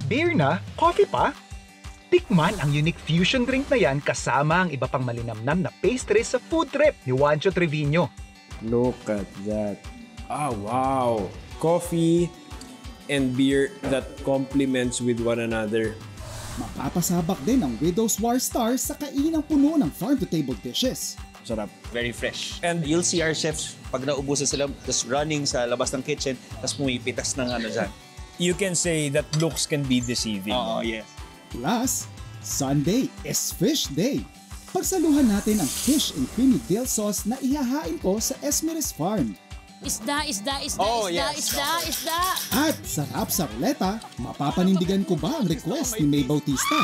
Beer na? Coffee pa? Tikman ang unique fusion drink na yan kasama ang iba pang malinamnam na pastries sa food trip ni Juancho Trevino. Look at that. Ah, wow. Coffee and beer that complements with one another. Mapapasabak din ang Widow's War Stars sa kainang puno ng farm-to-table dishes. Sarap. Very fresh. And you'll see our chefs, pag naubusan sila, just running sa labas ng kitchen, tapos pumipitas ng ano dyan. You can say that looks can be deceiving. Oo, yes. Plus, Sunday is Fish Day. Pagsaluhan natin ang fish and creamy dill sauce na ihahain ko sa Esmeralda Farm. Isda. Oh, yes. Isda. At sarap sa ruleta, mapapanindigan ko ba ang request ni May Bautista?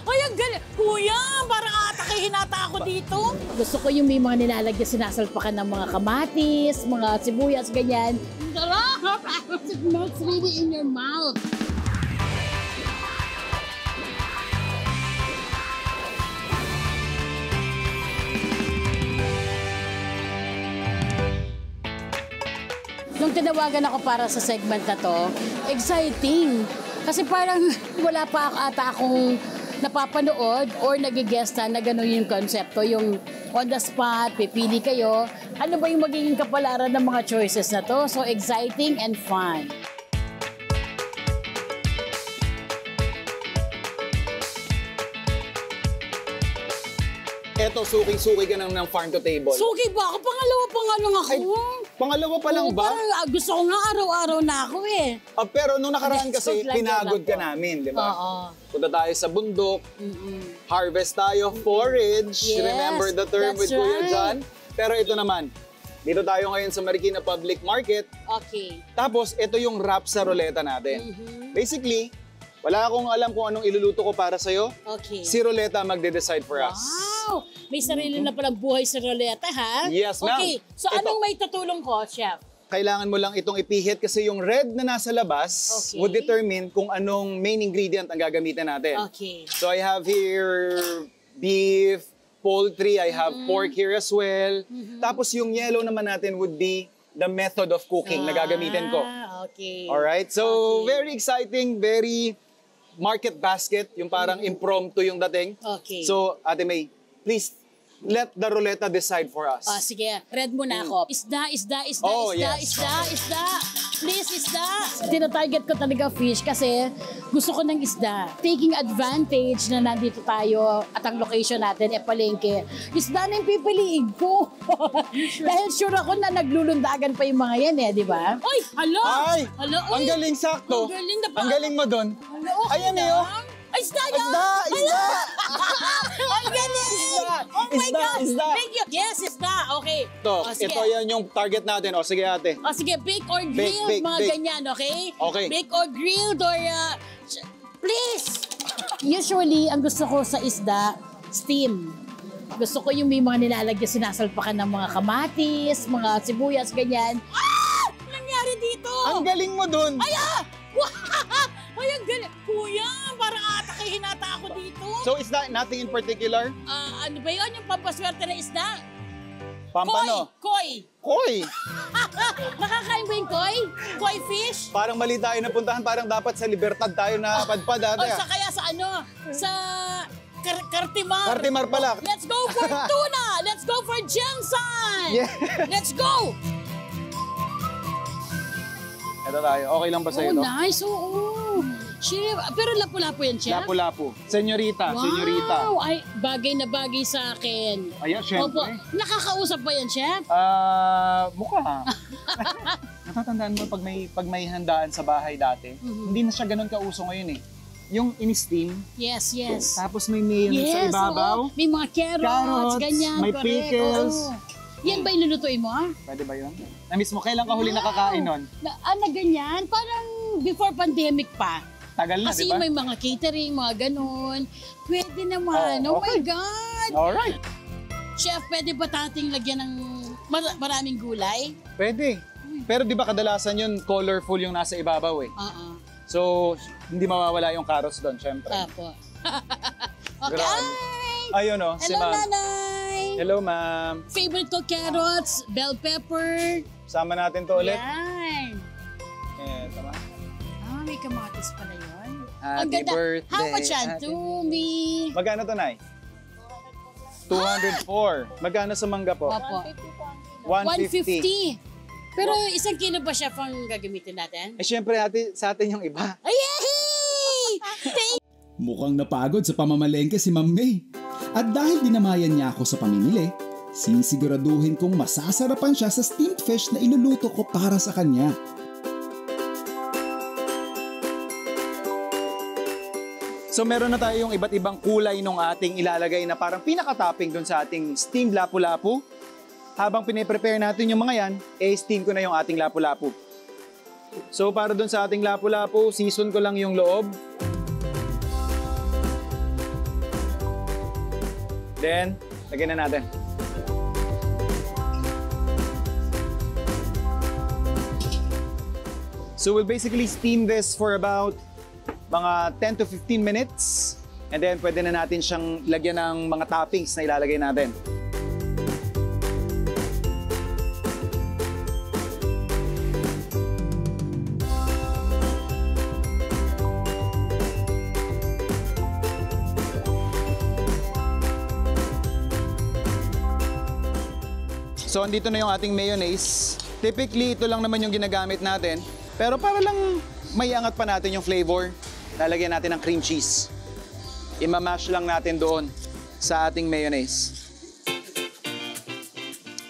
Ay, ang galing. Kuya, parang atakihin ata ako dito. Gusto ko yung may mga nilalagyan, sinasalpakan ng mga kamatis, mga sibuyas, ganyan. Sarap! It melts really in your mouth. Nung tinawagan ako para sa segment na to, exciting. Kasi parang wala pa ata akong napapanood or nagigesta na gano'n yung konsepto. Yung on the spot, pipili kayo. Ano ba yung magiging kapalaran ng mga choices na to? So exciting and fun. Eto, suking-suki ka ng farm to table. Suki ba ako? Pangalawa pa nga lang ako. Ay, pangalawa pa lang ba? Parang, gusto ko nga araw-araw na ako eh. Pero nung nakaraan kasi, Joke lang, pinagod joke ka lang po. namin, di ba? Oo. Punta tayo sa bundok, harvest tayo, forage. Yes, Remember the term with that's Kuya right. John? Pero ito naman, dito tayo ngayon sa Marikina Public Market. Okay. Tapos, ito yung wrap sa ruleta natin. Basically, wala akong alam kung anong iluluto ko para sa'yo. Okay. Si Ruleta magde-decide for us. Wow! May sarili na palang buhay sa ruleta, ha? Yes, ma'am. Okay, so Ito. anong may tutulong ko, Chef? Kailangan mo lang itong ipihit kasi yung red na nasa labas Okay. would determine kung anong main ingredient ang gagamitin natin. Okay. So I have here beef, poultry, I have pork here as well. Tapos yung yellow naman natin would be the method of cooking na gagamitin ko. Okay. Alright? So Okay. very exciting, very market basket, yung parang impromptu yung dating. Okay. So Ate May, please let the ruleta decide for us. Sige, red muna ako. Isda. Oh, yes. Please, isda. Tinatarget ko talaga fish kasi gusto ko ng isda. Taking advantage na nandito tayo at ang location natin e palengke. Isda na yung pipiliin ko. Dahil sure ako na naglulundagan pa yung mga yan di ba? Ay, hala! Ay! Hala, Ang galing sakto. Ang galing na pa. Ang galing mo doon. Hala, okay Ayan lang. eh, oh. Ay, isda yan! Isda! Ang galing! Isda! Oh my Isda! God! Isda! Thank you! Yes, isda! Okay. Sige. Ito yan yung target natin. O, sige ate. Sige, bake or grilled, bake, mga bake. ganyan, okay? Okay. Bake or grilled or... please! Usually, ang gusto ko sa isda, steam. Gusto ko yung may mga nilalagyan, sinasalpakan ng mga kamatis, mga sibuyas, ganyan. Ah! Nangyari dito? Ang galing mo doon. Ay, Ay, ang galing. Kuya, parang atakihin ata ako dito. So is that nothing in particular? Ano ba yun? Yung pampaswerte na isda? Pampano? Koi! Koy! Nakakain ba yung koi? Koi fish? Parang mali tayo napuntahan. Parang dapat sa Libertad tayo na padpad O ate. kaya sa ano? Sa Cartimar. Cartimar pala. Let's go for tuna! Let's go for Jensen! Yeah. Let's go! Ito tayo. Okay lang ba sa'yo Oh, ito? nice. Oo. Chef, pero lapu-lapu yan, Chef? Lapu-lapu. Senyorita, Wow! senyorita. Ay, bagay na bagay sa akin. Ayan, syempre. Opo. Nakakausap ba yan, Chef? Mukha. Natatandaan mo pag may handaan sa bahay dati, hindi na siya ganun kauso ngayon eh. Yung in-steam, Yes. tapos may mayonnaise sa ibabaw. oo. May mga carrots, ganyan. may correct. pickles. Oo. Yan ba ilulutuin mo? Pwede ba yun? Na-miss mo, kailan ka huli nakakain nun? Na ganyan? Parang before pandemic pa. Tagal na, Kasi di ba? may mga catering, mga ganun. Pwede naman. Oh my okay. God! Alright. Chef, pwede ba tating lagyan ng maraming gulay? Pwede. Pero di ba kadalasan yun, colorful yung nasa ibabaw eh. Oo. So, hindi mawawala yung carrots doon, syempre. Apo. Okay. Grabe. Ay! Ayun o, si Hello, ma'am. nanay! Hello, ma'am. Favorite ko, carrots, bell pepper. Sama natin to ulit. Yan. Eto, ma'am. May may kamatis pala yun. Happy Ang ganda. birthday, How much yan? happy- To me. Magkano to, Nay? 204. Magkano sa mangga po? Opo. 150. 150. Pero isang kilo ba siya pang gagamitin natin? Eh, syempre, sa atin yung iba. Ay, yay! Thank Mukhang napagod sa pamamalengke si Ma'am May. At dahil dinamayan niya ako sa pamimili, sisiguraduhin kong masasarapan siya sa steamed fish na iluluto ko para sa kanya. So meron na tayo yung iba't ibang kulay nung ating ilalagay na parang pinaka-topping dun sa ating steamed lapu-lapu. Habang piniprepare natin yung mga yan, steam ko na yung ating lapu-lapu. So para dun sa ating lapu-lapu, season ko lang yung loob. Then, lagyan na natin. So we'll basically steam this for about mga 10 to 15 minutes. And then pwede na natin siyang lagyan ng mga toppings na ilalagay natin. So, andito na yung ating mayonnaise. Typically, ito lang naman yung ginagamit natin. Pero para lang may angat pa natin yung flavor, lalagyan natin ng cream cheese. Imamash lang natin doon sa ating mayonnaise.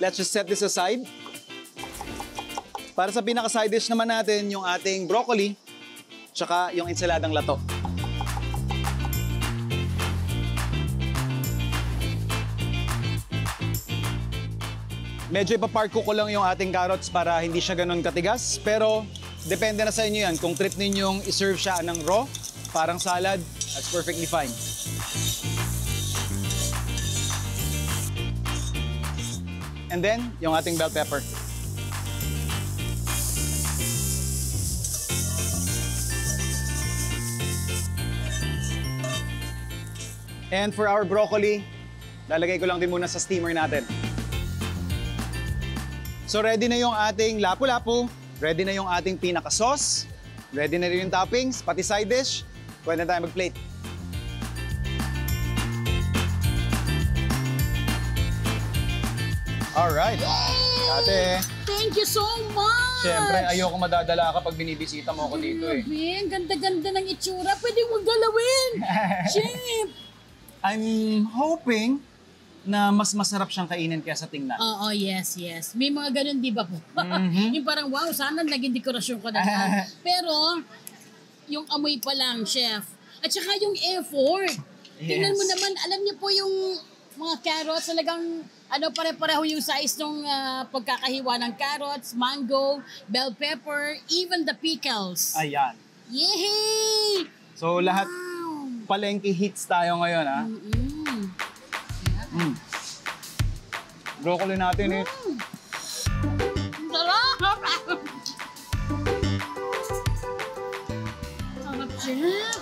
Let's just set this aside. Para sa pinaka-side dish naman natin, yung ating broccoli, tsaka yung ensaladang lato. Medyo ipapark ko lang yung ating carrots para hindi siya ganun katigas. Pero depende na sa inyo yan. Kung trip ninyong iserve siya ng raw, parang salad, that's perfectly fine. And then, yung ating bell pepper. And for our broccoli, lalagay ko lang din muna sa steamer natin. So ready na yung ating lapu-lapu, ready na yung ating pinaka-sauce, ready na rin yung toppings, pati side dish. Pwede na tayo mag-plate. Alright. Ate, Thank you so much! syempre ayoko madadala ka pag binibisita mo ako dito eh. Grabe, ang ganda-ganda ng itsura. Pwede mong galawin! Chef! I'm hoping na mas masarap siyang kainin kaya sa tingnan. Oo, yes, yes. May mga ganun, di ba po? Yung parang, wow, sana naging dekorasyon ko na lang. Pero, yung amoy pa lang, chef. At saka yung effort. Tingnan mo naman, alam niyo po yung mga carrots, talagang pare-pareho yung size ng pagkakahiwa ng carrots, mango, bell pepper, even the pickles. Ayan. Yay! So lahat Wow! palengke hits tayo ngayon ha. Broccoli natin eh. Sarap! Sarap, chef.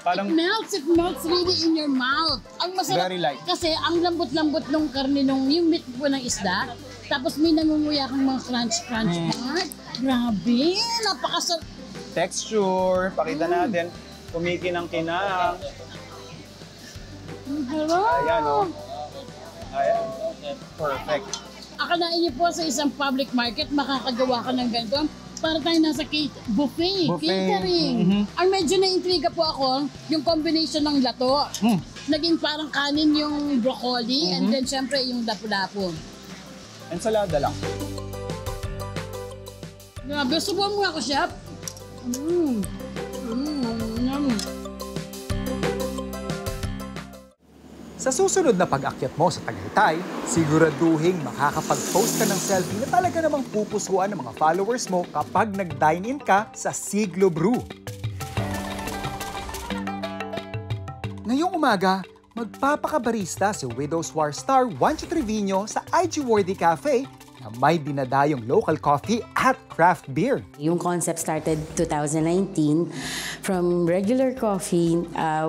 Parang It melts really in your mouth. Ang masarap Very light. kasi ang lambot-lambot ng karne nung yung meat po ng isda. Tapos may nangunguya kang mga crunch part. Grabe, napakasarap. texture, pakita natin, kumikinang-kinang. Ang sarap. Ayan o. Ayan. Perfect. Akalain niyo po sa isang public market, makakagawa ka ng ganito. Para tayo nasa buffet, catering. Ang medyo na-intriga po ako, yung combination ng lato. Naging parang kanin yung broccoli, and then syempre yung lapu-lapu. Ensalada lang. Grabe, subuhan mo ako, chef. Sa susunod na pag-akyat mo sa Tagaytay, siguraduhin makakapag-post ka ng selfie na talaga namang pupuskuan ng mga followers mo kapag nag-dine-in ka sa Siglo Brew. Ngayong umaga, magpapakabarista si Widow's War star Juancho Trevino sa IG Worthy Cafe na may dinadayong local coffee at craft beer. Yung concept started 2019 From regular coffee,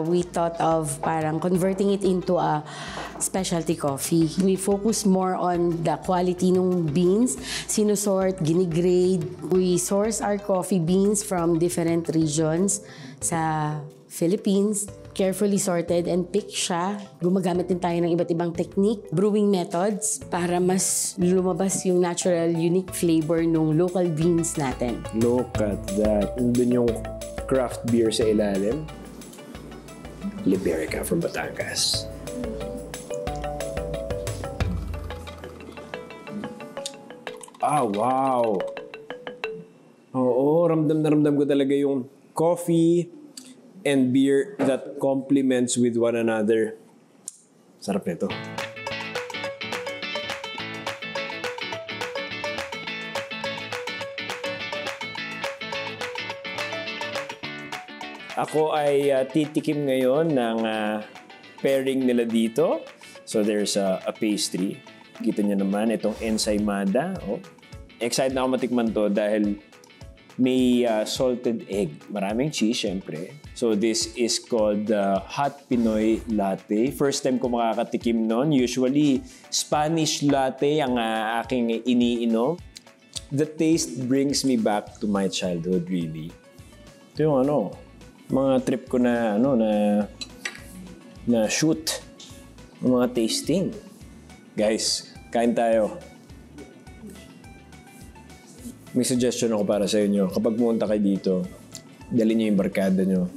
we thought of parang converting it into a specialty coffee. We focus more on the quality ng beans, sinusort, ginigrade. We source our coffee beans from different regions sa Philippines, carefully sorted and picked siya. Gumagamit din tayo ng iba't ibang technique, brewing methods, para mas lumabas yung natural, unique flavor ng local beans natin. Look at that. Nandun yung craft beer sa ilalim. Liberica from Batangas. Ah, wow! Oo, ramdam na ramdam ko talaga yung coffee and beer that complements with one another. Sarap nito. Ako ay titikim ngayon ng pairing nila dito. So there's a pastry. Kita niyo naman itong ensaymada. Oh. Excited na ako matikman to dahil may salted egg. Maraming cheese, syempre. So this is called Hot Pinoy Latte. First time ko makakatikim nun. Usually, Spanish latte ang aking iniinom. The taste brings me back to my childhood, really. Ito yung mga trip ko na shoot. Mga tasting. Guys, kain tayo. May suggestion ako para sa inyo. Kapag pumunta kayo dito, dali niyo yung barkada nyo.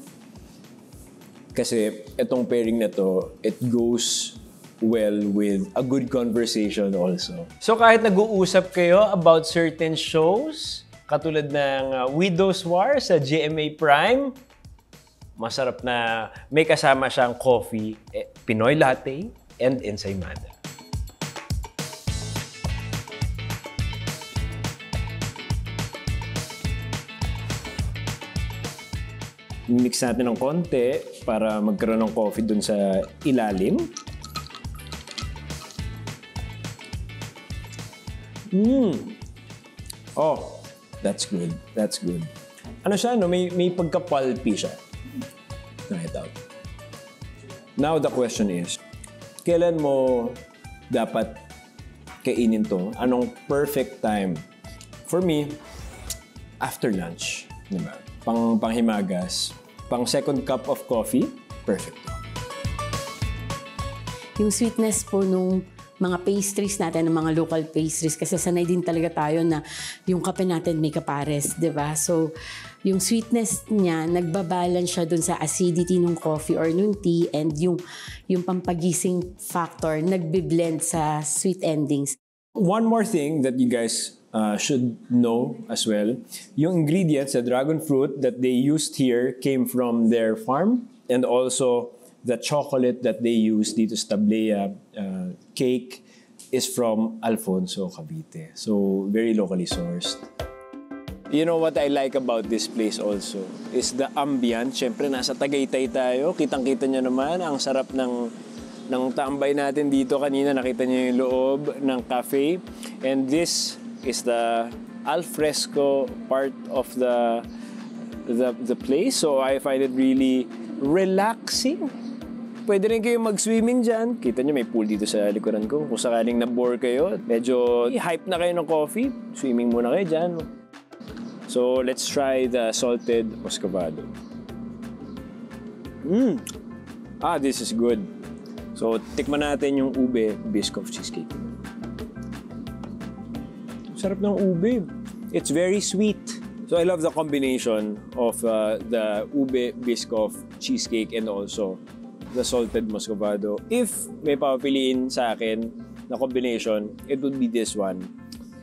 Kasi itong pairing na to, it goes well with a good conversation also. So kahit nag-uusap kayo about certain shows, katulad ng Widow's War sa GMA Prime, masarap na may kasama siyang coffee, Pinoy latte, and ensaymada. Mix natin ng konti para magkaroon ng coffee dun sa ilalim. Oh, that's good. That's good. Ano siya, no? May pagka-pulpy siya. Try it out. Now the question is, kailan mo dapat kainin to? Anong perfect time? For me, after lunch. Diba? Panghimagas. Pang second cup of coffee, perfect. Yung sweetness po nung mga pastries natin, ng mga local pastries, kasi sanay din talaga tayo na yung kape natin may kapares, di ba? So, yung sweetness niya, nagbabalance siya dun sa acidity ng coffee or nung tea, and yung pampagising factor, nagbe-blend sa sweet endings. One more thing that you guys should know as well, yung ingredients, the dragon fruit that they used here came from their farm, and also the chocolate that they use dito sa Tablea cake is from Alfonso, Cavite. So, very locally sourced. You know what I like about this place also is the ambience. Siyempre, nasa Tagaytay tayo. Kitang-kita nyo naman ang sarap ng tambay natin dito kanina. Nakita nyo yung loob ng cafe. And this is the alfresco part of the place. So I find it really relaxing. Pwede rin kayo mag-swimming dyan. Kita nyo may pool dito sa likuran ko. Kung sakaling na-bore kayo, medyo hype na kayo ng coffee, swimming muna kayo dyan. So let's try the salted muscovado. This is good. So tikman natin yung ube biscoff cheesecake. Sarap ng ube. It's very sweet. So I love the combination of the ube biscoff cheesecake and also the salted muscovado. If may papapiliin sa akin na combination, it would be this one.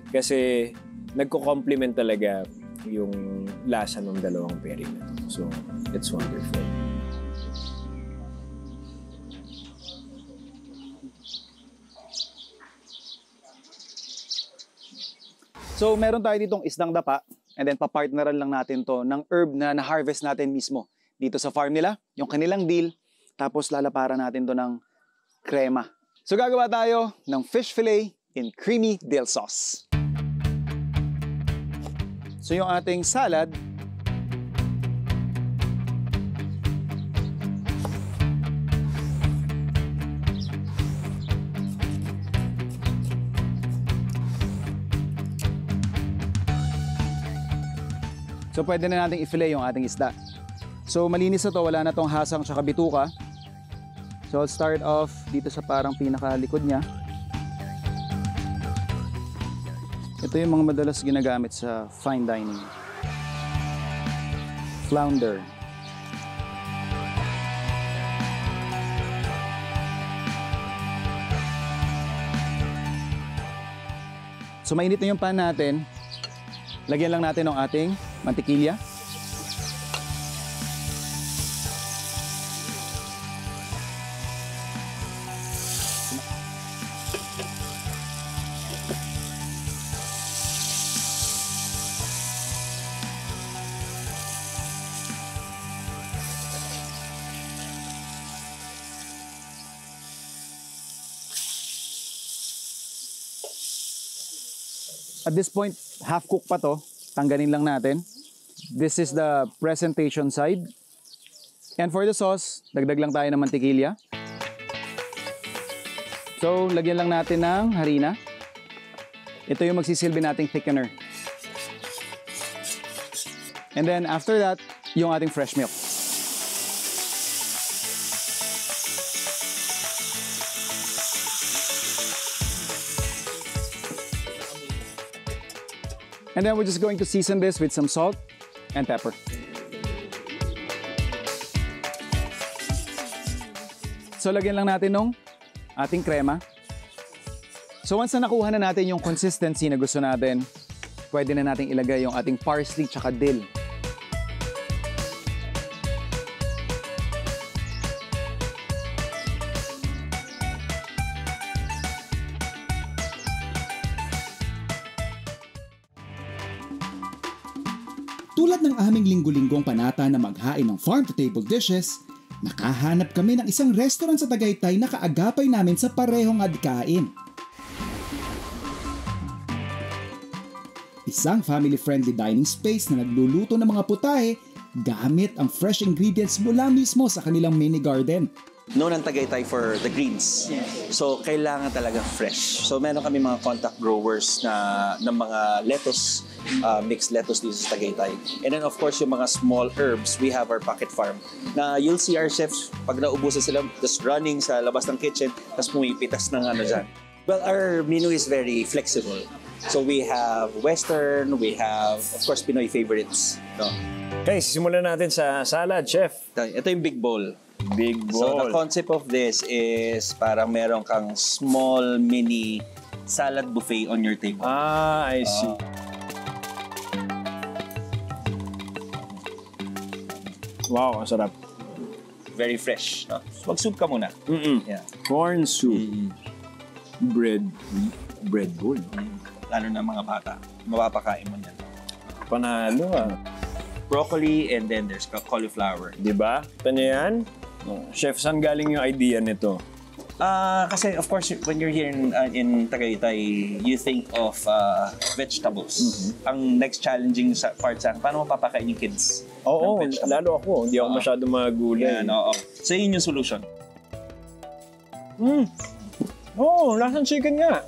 Kasi nagko-complement talaga yung lasa ng dalawang pairing na to. So it's wonderful. So, meron tayo ditong isdang dapa, and then papartneran lang natin to ng herb na na-harvest natin mismo dito sa farm nila, yung kanilang dill, tapos lalaparan natin to ng crema. So, gagawa tayo ng fish fillet in creamy dill sauce. So, yung ating salad, So pwede na nating i-fillet yung ating isda. So malinis na to, wala na tong hasang tsaka bituka. So I'll start off dito sa parang pinakalikod niya. Ito yung mga madalas ginagamit sa fine dining. Flounder. So mainit na yung pan natin. Lagyan lang natin ng ating mantikilya. At this point, half cook pa to. Tanggalin lang natin. This is the presentation side. And for the sauce, dagdag lang tayo ng mantikilya. So, lagyan lang natin ng harina. Ito yung magsisilbi nating thickener. And then after that, yung ating fresh milk. And then we're just going to season this with some salt and pepper. So lagyan lang natin ng ating krema. So once na nakuha na natin yung consistency na gusto natin, pwede na natin ilagay yung ating parsley tsaka dill. Tulad ng aming linggo-linggong panata na maghain ng farm-to-table dishes, nakahanap kami ng isang restaurant sa Tagaytay na kaagapay namin sa parehong adikain. Isang family-friendly dining space na nagluluto ng mga putahe gamit ang fresh ingredients mula mismo sa kanilang mini garden. Known ang Tagaytay for the greens. So, kailangan talaga fresh. So, meron kami mga contact growers ng mga lettuce, mixed lettuce dito sa Tagaytay. And then, of course, yung mga small herbs, we have our pocket farm. Na you'll see our chefs, pag naubusan sila, just running sa labas ng kitchen, tapos pumipitas ng ano dyan. Well, our menu is very flexible. So, we have Western, we have, of course, Pinoy favorites. No? Okay, simulan natin sa salad, chef. Ito yung big bowl. Big So bowl. the concept of this is parang meron kang small mini salad buffet on your table. Ah, I see. Wow, ang sarap. Very fresh. No? Mag-soup ka muna. Yeah. Corn soup. Bread bowl. Lalo na mga bata. Mapapakain mo niyan. Panalo ah. Broccoli and then there's cauliflower. Diba? Ito na yan. Chef, saan galing yung idea nito? Kasi of course, when you're here in Tagaytay, you think of vegetables. Ang next challenging part sa akin, paano mapapakain yung kids? Oo, ng vegetable? lalo ako. Hindi ako masyado mga gulay. Yan, oo. So yun yung solution. Oo, lasang chicken nga.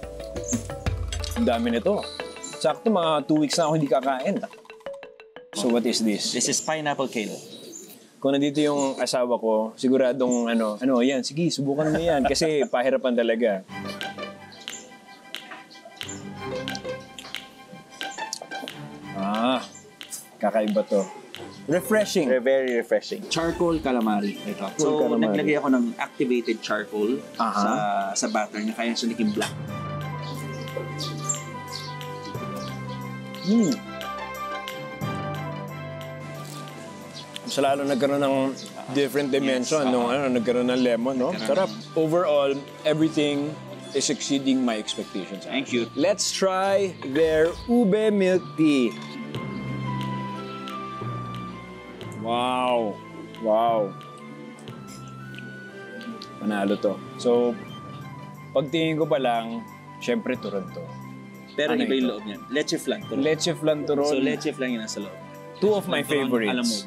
Ang dami nito. Sakto, mga 2 weeks na ako hindi kakain. So what is this? This is pineapple kale. Kung nandito yung asawa ko, siguradong yan, sige, subukan mo yan. Kasi pahirapan talaga. Kakaiba to. Refreshing. Very refreshing. Charcoal calamari. Ito. So, calamari. naglagay ako ng activated charcoal sa batter niya, kaya siya naging black. Mas lalo nagkaroon ng different dimension nung nagkaroon ng lemon, no? Sarap. Overall, everything is exceeding my expectations. Thank you. Let's try their ube milk tea. Wow. Wow. Panalo to. So, pagtingin ko pa lang, syempre turon to. Pero Ano iba yung ito? loob niyan. Leche flan. Turon. Leche flan turon. So, leche flan yung nasa loob. Two of my Turon, favorites. alam mo.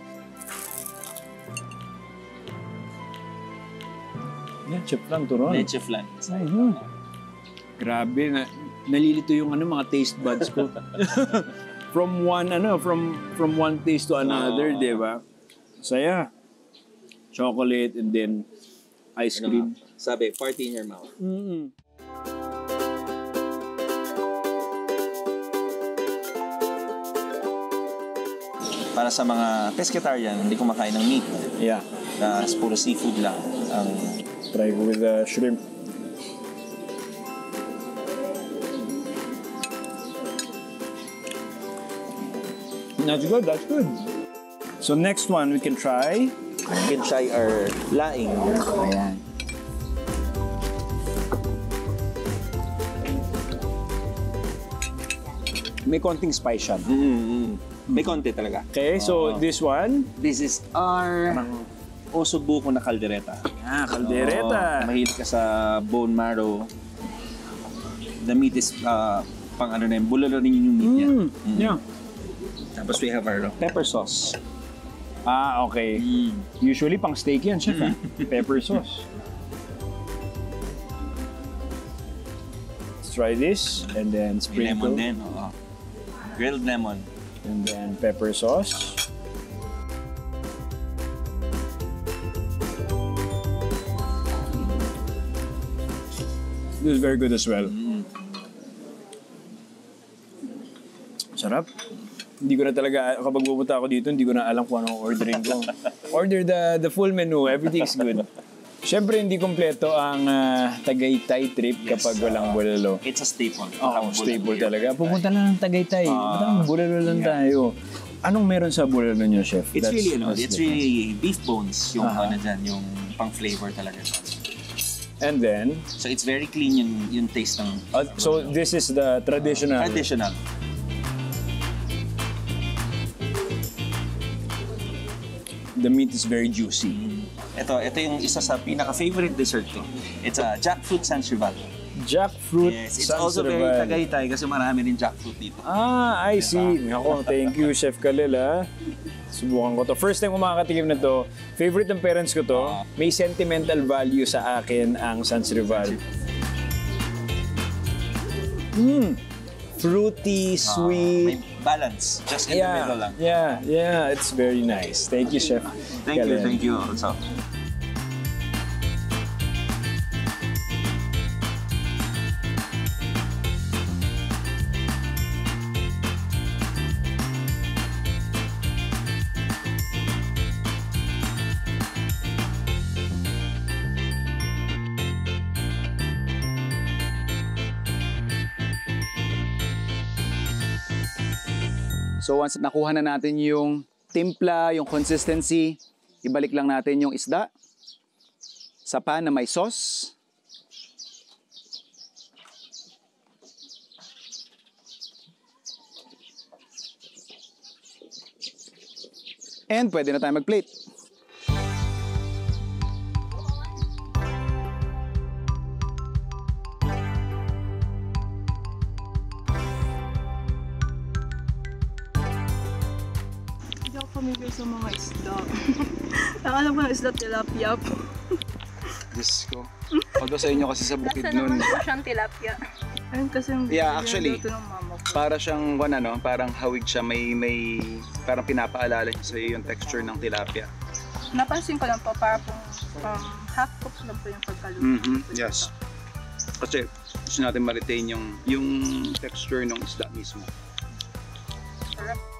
Leche flan turon. Leche flan. Grabe, nalilito yung mga taste buds ko. from one taste to another, di ba? Saya. Chocolate and then ice cream. Sabi, party in your mouth. Para sa mga pescatarian, hindi kumakain ng meat. Yeah. Puro seafood lang. Try ko with the shrimp. That's good, that's good. So next one we can try. You can try our laing. Ayan. May konting spice siya. May konti talaga. Okay, so this one. This is our osobuco na kaldereta. Caldereta. Mahilig ka sa bone marrow. The meat is pang ano na yun, bulalo rin yung meat niya. Yeah. Tapos we have our pepper sauce. Okay. Usually pang steak yan, chef. Pepper sauce. Let's try this and then May sprinkle. lemon din. Grilled lemon. And then pepper sauce. This is very good as well. Sarap. Hindi ko na talaga, kapag pupunta ako dito, hindi ko na alam kung anong ordering ko. Order the full menu, everything's good. Siyempre, hindi kompleto ang Tagaytay trip kapag walang bulalo. It's a staple. Oo, staple talaga. Pupunta lang ng Tagaytay. Bulalo lang tayo. Anong meron sa bulalo niyo, chef? It's really, That's it's really beef bones yung ano dyan, yung pang flavor talaga. And then, So it's very clean yung taste ng so this is the traditional. traditional. The meat is very juicy. Ito yung isa sa pinaka-favorite dessert ko. It's a jackfruit Sancerval. Jackfruit. Yes, it's also very Tagaytay kasi marami rin jackfruit dito. I see. Ako, thank you, Chef Khalil, ha. Subukan ko to. First time ko makakatikim na to. Favorite ng parents ko to. May sentimental value sa akin ang Sancerval. Fruity, sweet. May balance. Just in the middle lang. Yeah. It's very nice. Thank you, Chef Khalil. Thank you also. So once nakuha na natin yung timpla, yung consistency, ibalik lang natin yung isda sa pan na may sauce. And pwede na tayo mag-plate. Hindi ako familiar sa mga isda. Ang alam ko ng isda, tilapia po. Diyos ko. Although sa inyo kasi sa bukid nun. Nasa naman po siyang tilapia. Ayun kasi yung actually, niluto ng mama ko. para siyang parang hawig siya, may parang pinapaalala niya sa iyo yung texture ng tilapia. Napansin ko lang po, para pong half cooked lang po yung pagkaluto. Yes. Kasi gusto natin ma-retain yung texture ng isda mismo. Sarap.